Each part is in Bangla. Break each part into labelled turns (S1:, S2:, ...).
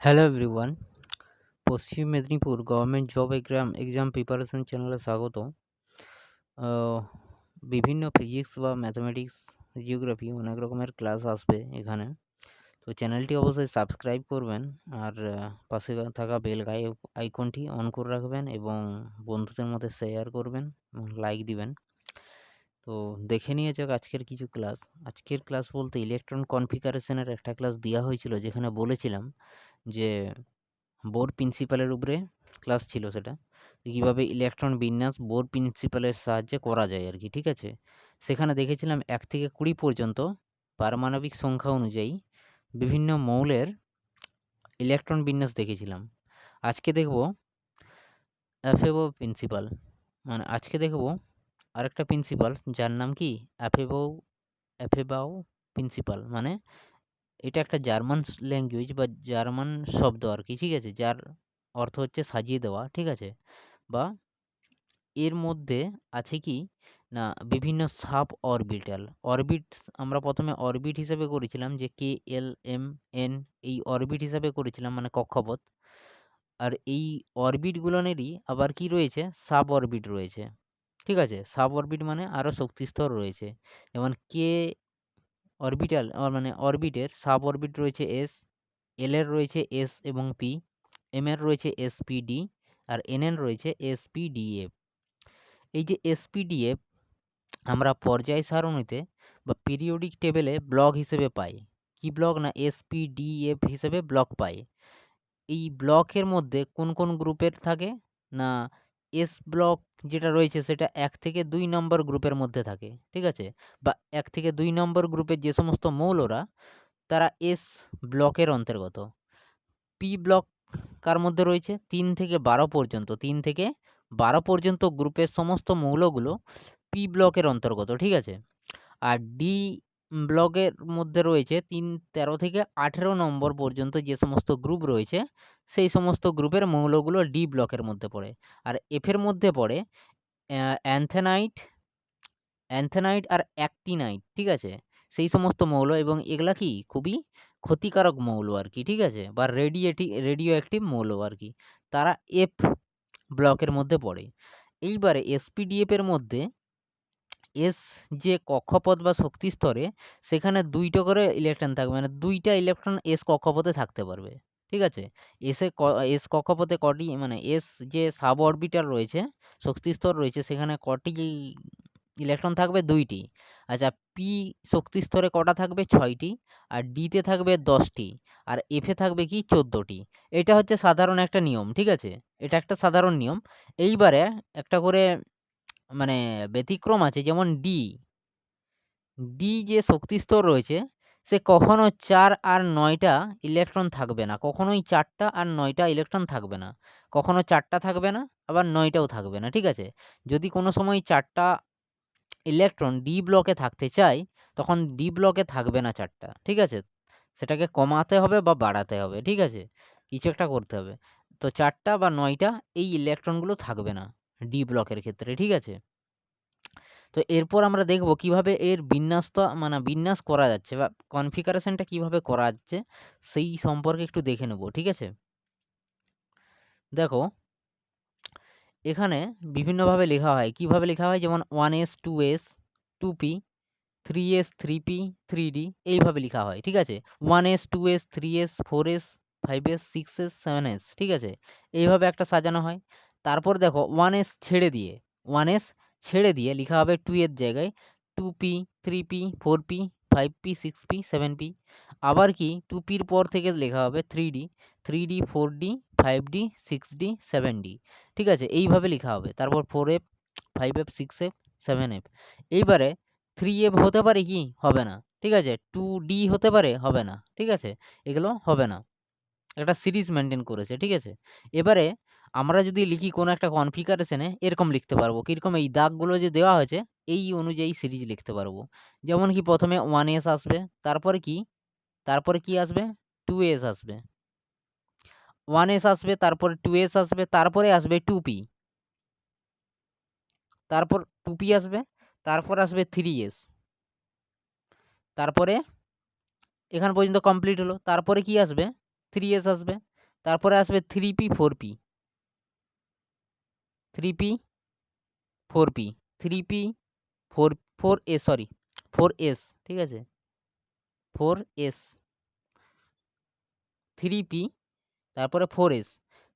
S1: হ্যালো এভরিওয়ান, পশ্চিম Medinipur government job exam preparation চ্যানেলে স্বাগত। আহ, বিভিন্ন ফিজিক্স বা ম্যাথমেটিক্স, জিওগ্রাফি অনেক রকমের ক্লাস আসবে এখানে। তো চ্যানেলটি অবশ্যই সাবস্ক্রাইব করবেন আর পাশে থাকা বেল আইকনটি অন করে রাখবেন এবং বন্ধুদের মধ্যে শেয়ার করবেন এবং লাইক দিবেন। তো দেখে নিয়ে যাক আজকের কিছু ক্লাস। আজকের ক্লাস বলতে ইলেকট্রন কনফিগারেশনের একটা ক্লাস দেওয়া হয়েছিল, যেখানে বলেছিলাম যে বোর প্রিন্সিপালের উপরে ক্লাস ছিল সেটা। কীভাবে ইলেকট্রন বিন্যাস বোর প্রিন্সিপালের সাহায্যে করা যায় আর কি, ঠিক আছে। সেখানে দেখেছিলাম 1 থেকে 20 পর্যন্ত পারমাণবিক সংখ্যা অনুযায়ী বিভিন্ন মৌলের ইলেকট্রন বিন্যাস দেখেছিলাম। আজকে দেখব অ্যাফেবো প্রিন্সিপাল, মানে আজকে দেখব আরেকটা প্রিন্সিপাল যার নাম কি অ্যাফেবাও প্রিন্সিপাল। মানে এটা একটা জার্মান ল্যাঙ্গুয়েজ বা জার্মান শব্দ আর কি, ঠিক আছে, যার অর্থ হচ্ছে সাজিয়ে দেওয়া, ঠিক আছে। বা এর মধ্যে আছে কি না বিভিন্ন সাব অরবিটাল অরবিট। আমরা প্রথমে অরবিট হিসেবে করেছিলাম যে KLMN, এই অরবিট হিসাবে করেছিলাম, মানে কক্ষপথ। আর এই অরবিটগুলোনেরই আবার কি রয়েছে, সাব অরবিট রয়েছে, ঠিক আছে। সাব অরবিট মানে আরও শক্তিস্তর রয়েছে। যেমন অরবিটাল মানে অরবিটের সাব অরবিট রয়েছে এল এর রয়েছে এস এবং পি, এম এর রয়েছে SPD, আর এন এর রয়েছে SPDF। এই যে SPDF আমরা পর্যায় সারণীতে বা পিরিয়ডিক টেবিলে ব্লক হিসেবে পাই। কি ব্লক না SPDF হিসেবে ব্লক পাই। এই ব্লকের মধ্যে কোন কোন গ্রুপের থাকে না, এস ব্লক যেটা রয়েছে সেটা 1 থেকে 2 নম্বর গ্রুপের মধ্যে থাকে, ঠিক আছে। বা 1 থেকে 2 নম্বর গ্রুপের যে সমস্ত মৌলরা, তারা এস ব্লকের অন্তর্গত। পি ব্লক কার মধ্যে রয়েছে 3 থেকে 12 পর্যন্ত, 3 থেকে 12 পর্যন্ত গ্রুপের সমস্ত মৌলগুলো পি ব্লকের অন্তর্গত, ঠিক আছে। আর ডি ব্লকের মধ্যে রয়েছে 13 থেকে 18 নম্বর পর্যন্ত যে সমস্ত গ্রুপ রয়েছে, সেই সমস্ত গ্রুপের মৌলগুলো ডি ব্লকের মধ্যে পড়ে। আর এফের মধ্যে পড়ে অ্যান্থেনাইট অ্যান্থেনাইট আর অ্যাক্টিনাইট, ঠিক আছে, সেই সমস্ত মৌল। এবং এগুলা কি খুবই ক্ষতিকারক মৌল আর কি, ঠিক আছে, বা রেডিও অ্যাক্টিভ মৌল আর কি। তারা এফ ব্লকের মধ্যে পড়ে। এইবারে SPDF এর মধ্যে এস যে কক্ষপথ বা শক্তি স্তরে, সেখানে 2টো করে ইলেকট্রন থাকবে, মানে 2টা ইলেকট্রন এস কক্ষপথে থাকতে পারবে, ঠিক আছে। এস কক্ষপথে কটি, মানে এস যে সাব অরবিটাল রয়েছে, শক্তি স্তর রয়েছে, সেখানে কটি ইলেকট্রন থাকবে, 2টি। আচ্ছা, পি শক্তি স্তরে কটা থাকবে, 6টি। আর ডিতে থাকবে 10টি। আর এফে থাকবে কি 14টি। এটা হচ্ছে সাধারণ একটা নিয়ম, ঠিক আছে। এটা একটা সাধারণ নিয়ম। এইবারে একটা করে মানে ব্যতিক্রম আছে, যেমন ডি যে শক্তিস্তর রয়েছে, সে কখনো 4 আর 9টা ইলেকট্রন থাকবে না, কখনোই 4টা আর 9টা ইলেকট্রন থাকবে না, কখনো 4টা থাকবে না, আবার 9টাও থাকবে না, ঠিক আছে। যদি কোনো সময় 4টা ইলেকট্রন ডি ব্লকে থাকতে চায়, তখন ডি ব্লকে থাকবে না 4টা, ঠিক আছে। সেটাকে কমাতে হবে বা বাড়াতে হবে, ঠিক আছে, কিছু একটা করতে হবে। তো 4টা বা 9টা এই ইলেকট্রনগুলো থাকবে না ডি ব্লকের ক্ষেত্রে, ঠিক আছে। তো এরপর আমরা দেখব কিভাবে এর বিন্যাস করা যাচ্ছে বা কনফিগারেশনটা কিভাবে করা যাচ্ছে, সেই সম্পর্কে একটু দেখে নেব, ঠিক আছে। দেখো, এখানে বিভিন্নভাবে লেখা হয়। কিভাবে লেখা হয়, যেমন 1s 2s 2p 3s 3p 3d, এইভাবে লেখা হয়, ঠিক আছে। 1s 2s 3s 4s 5s 6s 7s, ঠিক আছে, এইভাবে একটা সাজানো হয়। তারপর দেখো 1s ছেড়ে দিয়ে লেখা হবে 2 এর জায়গায় 2p 3p 4p 5p 6p 7p। আবার কি 2pর পর থেকে লেখা হবে 3d 4d 5d 6d 7d, ঠিক আছে, এইভাবে লেখা হবে। তারপর 4f 5f 6f 7f। এইবারে 3f হতে পারে কি, হবে না, ঠিক আছে। 2d হতে পারে, হবে না, ঠিক আছে, এগুলো হবে না। একটা সিরিজ মেনটেন করেছে, ঠিক আছে। এবারে আমরা যদি লিখি কোনো একটা কনফিগারেশনে, এরকম লিখতে পারবো কিরকম, এই দাগগুলো যে দেওয়া হয়েছে এই অনুযায়ী সিরিজ লিখতে পারবো। যেমন কি প্রথমে 1s আসবে, তারপরে কি আসবে, 2s আসবে, 1s আসবে, তারপরে 2s আসবে, তারপরে আসবে 2p, তারপর 2p আসবে, তারপর আসবে 3s, তারপরে এখান পর্যন্ত কমপ্লিট হলো। তারপরে কি আসবে, 3s আসবে, তারপরে আসবে 3p 4p 3p 4p 3p 4 4s, sorry 4s, ঠিক আছে, 4s 3p, তারপরে 4s,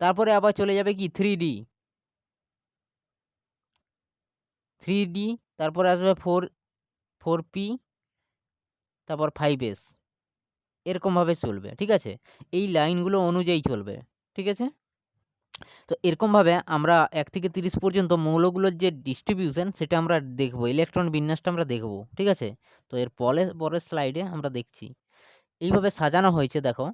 S1: তারপরে আবার চলে যাবে কি 3d, তারপরে আসবে 4p, তারপর 5s, এরকমভাবে চলবে, ঠিক আছে? এই লাইনগুলো অনুযায়ী চলবে, ঠিক আছে? তো এরকমভাবে আমরা 1 থেকে 30 পর্যন্ত মৌলগুলোর যে ডিস্ট্রিবিউশন সেটা আমরা দেখব, ইলেকট্রন বিন্যাসটা আমরা দেখব, ঠিক আছে? তো এর পরের স্লাইডে আমরা দেখছি। এইভাবে সাজানো হয়েছে দেখো,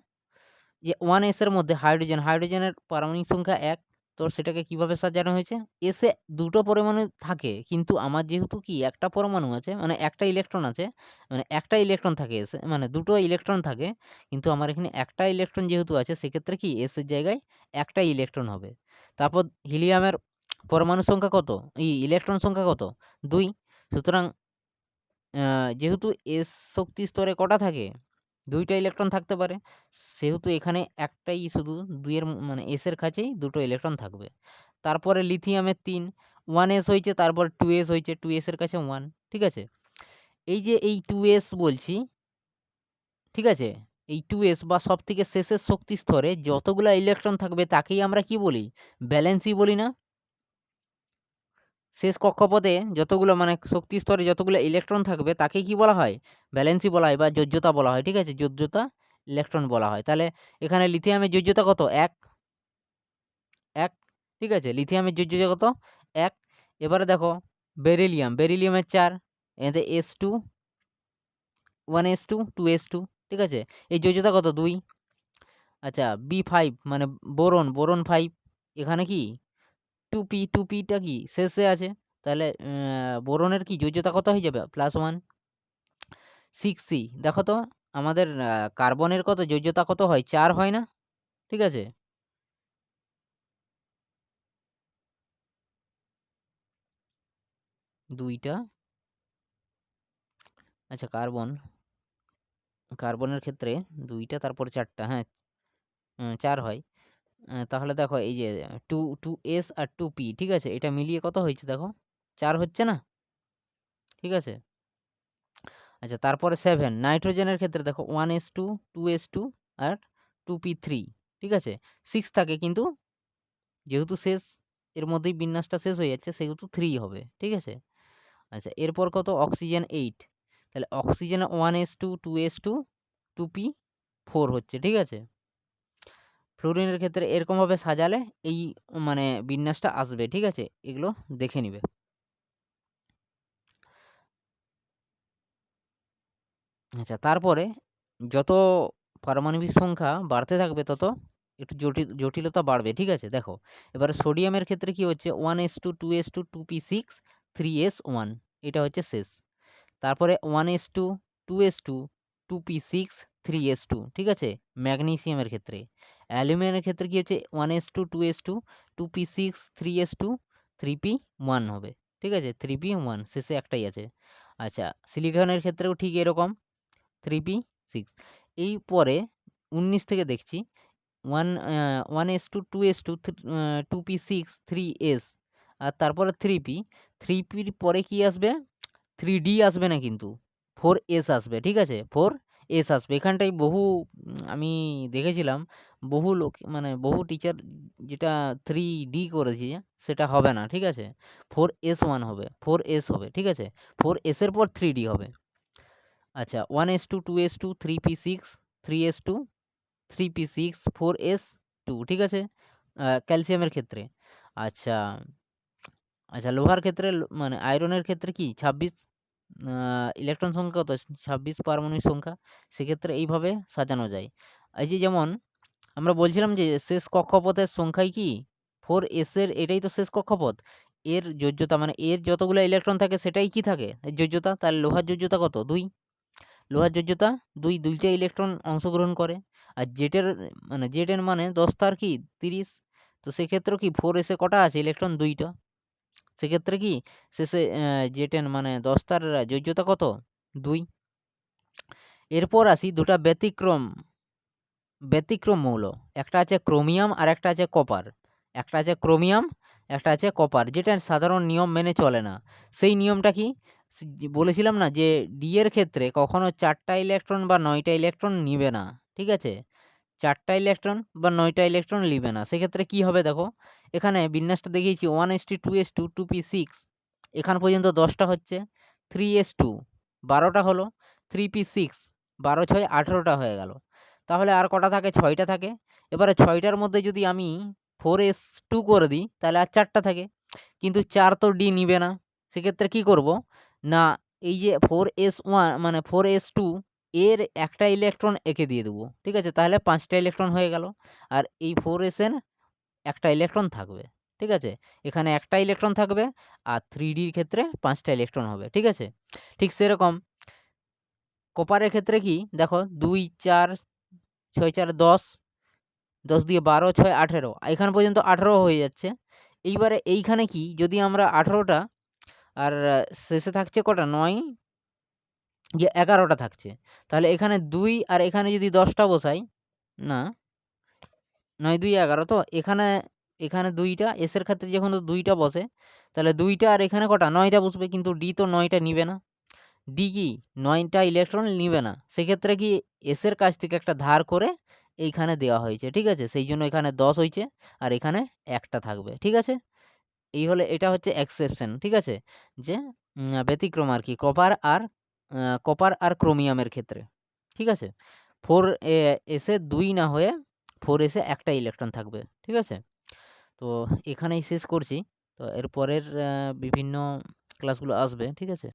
S1: যে 1s এর মধ্যে হাইড্রোজেনের পারমাণবিক সংখ্যা 1, তো সেটাকে কিভাবে সাজানো হয়েছে? s এ 2টো পরমাণু থাকে, কিন্তু আমার যেহেতু কি একটা পরমাণু আছে, মানে একটা ইলেকট্রন আছে, মানে একটা ইলেকট্রন থাকে s এ, মানে 2টো ইলেকট্রন থাকে, কিন্তু আমার এখানে একটা ইলেকট্রন যেহেতু আছে, সেক্ষেত্রে কি s এর জায়গায় একটাই ইলেকট্রন হবে। তারপর হিলিয়ামের পরমাণু সংখ্যা কত? ইলেকট্রন সংখ্যা কত? 2। সুতরাং যেহেতু s শক্তি স্তরে কটা থাকে? 2টা ইলেকট্রন থাকতে পারে। সেহেতু এখানে একটাই শুধু 2 এর মানে s এর কাছেই 2টো ইলেকট্রন থাকবে। তারপরে লিথিয়ামের 3, 1s হয়েছে, তারপর 2s হয়েছে, 2s এর কাছে 1, ঠিক আছে? এই যে এই 2s বলছি, ঠিক আছে? এই 2s বা সবথেকে শেষের শক্তি স্তরে যতগুলা ইলেকট্রন থাকবে তাকেই আমরা কি বলি? ভ্যালেন্সি বলি না? শেষ কক্ষপথে যতগুলো মানে শক্তি স্তরে যতগুলো ইলেকট্রন থাকবে তাকে কি বলা হয়? ভ্যালেন্সি বলা হয় বা যোজ্যতা বলা হয়, ঠিক আছে? যোজ্যতা ইলেকট্রন বলা হয়। তাহলে এখানে লিথিয়ামের যোজ্যতা কত? 1, 1, ঠিক আছে? লিথিয়ামের যোজ্যতা কত? 1। এবারে দেখো বেরিলিয়ামের 4, এতে s2, 1s2, 2s2, ঠিক আছে? এই যোজ্যতা কত? 2। আচ্ছা, B5 মানে বোরন 5, এখানে কি 2p টা কি শেষে আছে, তাহলে বোরনের কি যোজ্যতা কত হয়ে যাবে? +1। 6c, দেখো তো আমাদের কার্বনের কত যোজ্যতা কত হয়? 4 হয় না? ঠিক আছে? দুইটা, আচ্ছা কার্বনের ক্ষেত্রে 2টা, তারপর 4টা, হ্যাঁ, 4 হয়। তাহলে দেখো এই যে 2s আর 2p, ঠিক আছে? এটা মিলিয়ে কত হয়েছে দেখো? 4 হচ্ছে না? ঠিক আছে? আচ্ছা, তারপরে 7 নাইট্রোজেনের ক্ষেত্রে দেখো 1s2, 2s2 আর 2p3, ঠিক আছে? 6 থাকে, কিন্তু যেহেতু শেষ, এর মধ্যেই বিন্যাসটা শেষ হয়ে যাচ্ছে, সেহেতু 3 হবে, ঠিক আছে? আচ্ছা, এরপর কত? অক্সিজেন 8, তাহলে অক্সিজেন 1s2, 2s2, 2p4 হচ্ছে, ঠিক আছে? ফ্লুরিনের ক্ষেত্রে এরকমভাবে সাজালে এই মানে বিন্যাসটা আসবে, ঠিক আছে? এগুলো দেখে নিবে। আচ্ছা, তারপরে যত পারমাণবিক সংখ্যা বাড়তে থাকবে তত একটু জটিলতা বাড়বে, ঠিক আছে? দেখো, এবারে সোডিয়ামের ক্ষেত্রে কি হচ্ছে? 1s2, 2s2, 2p6, 3s1, এটা হচ্ছে শেষ। তারপরে 1s2, 2s2, 2p6, 3s2, ঠিক আছে? ম্যাগনেসিয়ামের ক্ষেত্রে। অ্যালুমিনিয়ামের ক্ষেত্রে কি হচ্ছে? 1s2, 2s2, 2p6, 3s2, 3p1 হবে, ঠিক আছে? 3p1 শেষে একটাই আছে। আচ্ছা, সিলিকনের ক্ষেত্রেও ঠিক এরকম 3p6। এই পরে 19 থেকে দেখছি 1s2, 2s2, 2p6, 3s, আর তারপরে 3p। 3pর পরে কি আসবে? 3d আসবে না, কিন্তু 4s আসবে, ঠিক আছে? 4s আসবে। এখানটায় বহু আমি দেখেছিলাম, বহু লোক মানে বহু টিচার যেটা 3d করেছে সেটা হবে না, ঠিক আছে? 4s1 হবে, 4s হবে, ঠিক আছে? 4s এর পর 3d হবে। আচ্ছা, 1s2, 2s2, 3p6, 3s2, 3p6, 4s2, ঠিক আছে? ক্যালসিয়ামের ক্ষেত্রে। আচ্ছা, আচ্ছা, লোহার ক্ষেত্রে মানে আয়রনের ক্ষেত্রে কি 26, ইলেকট্রন সংখ্যা কত? 26 পারমাণবিক সংখ্যা। সেক্ষেত্রে এইভাবে সাজানো যায়। এই যে যেমন আমরা বলছিলাম যে শেষ কক্ষপথের সংখ্যাই কি 4s এর, এটাই তো শেষ কক্ষপথ। এর যোজ্যতা মানে এর যতগুলা ইলেকট্রন থাকে সেটাই কি থাকে? এর যোজ্যতা। তাহলে লোহার যোজ্যতা কত? 2। লোহার যোজ্যতা 2, 2টা ইলেকট্রন অংশগ্রহণ করে। আর জেডের মানে 10 তার কি 30। তো সেক্ষেত্রেও কি 4s এ কটা আছে ইলেকট্রন? 2টা। সেক্ষেত্রে কি শেষে জেটেন মানে 10 তার যোজ্যতা কত? 2। এরপর আসি দুটা ব্যতিক্রম, ব্যতিক্রম মৌল। একটা আছে ক্রোমিয়াম আর একটা আছে কপার। একটা আছে ক্রোমিয়াম, একটা আছে কপার, যেটা সাধারণ নিয়ম মেনে চলে না। সেই নিয়মটা কি? যে বলেছিলাম না যে ডি এর ক্ষেত্রে কখনো 4 টা ইলেকট্রন বা 9 টা ইলেকট্রন নিবে না। ঠিক আছে? 4 টা ইলেকট্রন বা 9 টা ইলেকট্রন নিবে না। সেক্ষেত্রে কি হবে দেখো, এখানে বিন্যাসটা দেখিয়েছি 1:2:2 2p6, এখান পর্যন্ত 10 টা হচ্ছে, 3s2 12 টা হলো, 3p6 12 6 18 টা হয়ে গেল। তাহলে আর কটা থাকে? 6 টা থাকে। এবারে 6 টার মধ্যে যদি আমি 4s2 করে দিই তাহলে আর 4 টা থাকে। কিন্তু 4 তো ডি নিবে না। সেক্ষেত্রে কি করব? না, এই যে 4s1 মানে 4s2 এর একটা ইলেকট্রন একে দিয়ে দেবো। ঠিক আছে? তাহলে 5 টা ইলেকট্রন হয়ে গেল। আর এই 4s এর একটা ইলেকট্রন থাকবে। ঠিক আছে? এখানে একটা ইলেকট্রন থাকবে আর 3d-র ক্ষেত্রে 5 টা ইলেকট্রন হবে। ঠিক আছে? ঠিক সেরকম কপারের ক্ষেত্রে কি দেখো, 2 4 6 4 10, 10 দিয়ে 12 6 18, এখান পর্যন্ত 18 হয়ে যাচ্ছে। এইবারে এইখানে কি যদি আমরা 18 টা আর শেষে থাকছে কটা? 9 যে 11 টা থাকছে। তাহলে এখানে 2 আর এখানে যদি 10 টা বসাই, না ৯ ২ 11, তো এখানে ২ টা, এস এর ক্ষেত্রে যখন ২ টা বসে তাহলে 2 টা আর এখানে কটা? 9 টা বসবে, কিন্তু ডি তো 9 টা নিবে না। ডি কি 9 টা ইলেকট্রন নিবে না। সেক্ষেত্রে কি এস এর কাছ থেকে একটা ধার করে এইখানে দেওয়া হয়েছে। ঠিক আছে? সেইজন্য এখানে 10 হইছে আর এখানে ১ টা থাকবে। ঠিক আছে? এটা হচ্ছে এক্সেপশন। ঠিক আছে? যে ব্যতিক্রম আরকি কপার আর ক্রোমিয়ামের ক্ষেত্রে। ঠিক আছে? 4 এস এ 2 না হয়ে 4 এস এ একটা ইলেকট্রন থাকবে। ঠিক আছে? তো এখানেই শেষ করছি। তো এর পরের বিভিন্ন ক্লাসগুলো আসবে। ঠিক আছে?